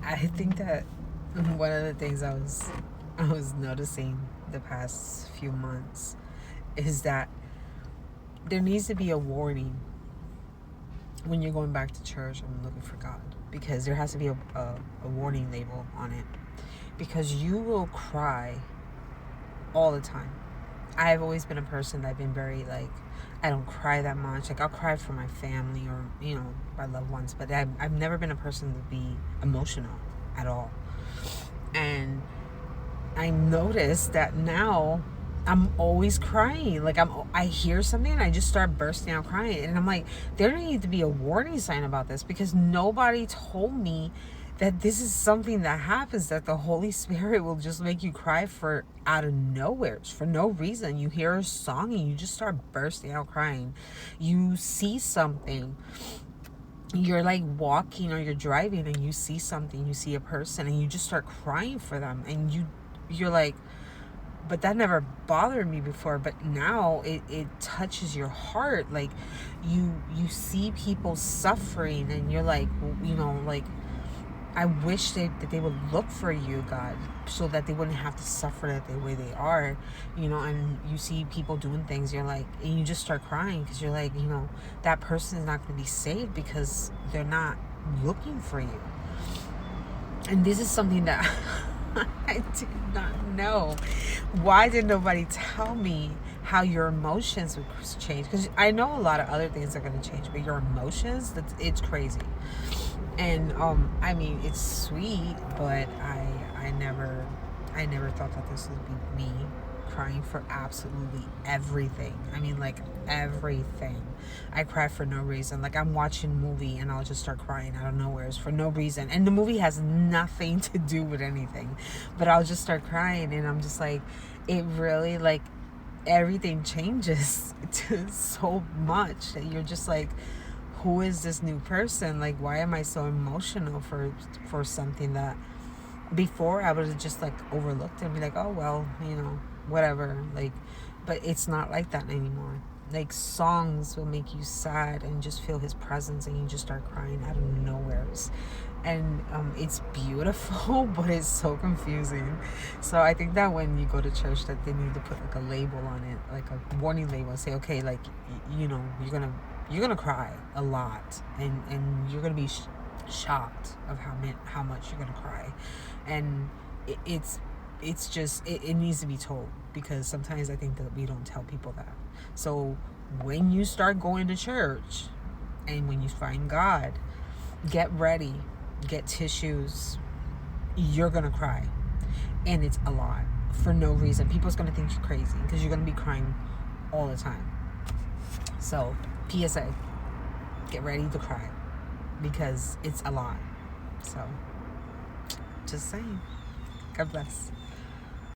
I think that one of the things I was noticing the past few months is that there needs to be a warning when you're going back to church and looking for God, because there has to be a warning label on it, because you will cry all the time. I've always been a person that I've been very like, I don't cry that much. Like, I'll cry for my family or, my loved ones, but I've never been a person to be emotional at all. And I noticed that now I'm always crying. Like, I hear something and I just start bursting out crying. And I'm like, there needs to be a warning sign about this, because nobody told me that this is something that happens, that the Holy Spirit will just make you cry for out of nowhere, for no reason. You hear a song and you just start bursting out crying. You see something, you're like walking or you're driving and you see something, you see a person and you just start crying for them, and you're like, but that never bothered me before, but now it touches your heart. Like, you see people suffering and you're like, like, I wish that they would look for you, God, so that they wouldn't have to suffer the way they are, and you see people doing things, you're like, and you just start crying, because you're like, that person is not going to be saved because they're not looking for you. And this is something that I did not know. Why did nobody tell me how your emotions would change? Because I know a lot of other things are going to change, but your emotions, it's crazy. And I mean, it's sweet, but I never thought that this would be me crying for absolutely everything. I mean, like, everything. I cry for no reason. Like, I'm watching a movie and I'll just start crying out of nowhere for no reason, and the movie has nothing to do with anything, but I'll just start crying, and I'm just like, it really, like, everything changes to so much that you're just like, who is this new person? Like, why am I so emotional for something that before I would have just like overlooked it and be like, oh well, whatever. Like, but it's not like that anymore. Like, songs will make you sad and just feel his presence, and you just start crying out of nowhere. And it's beautiful, but it's so confusing. So I think that when you go to church, that they need to put like a label on it, like a warning label, and say, okay, like, you're gonna cry a lot, and you're gonna be shocked of how much you're gonna cry, and it's just, it needs to be told, because sometimes I think that we don't tell people that. So when you start going to church and when you find God, get ready, get tissues. You're gonna cry, and it's a lot for no reason. People's gonna think you're crazy because you're gonna be crying all the time. So PSA, get ready to cry, because it's a lot. So just saying. God bless.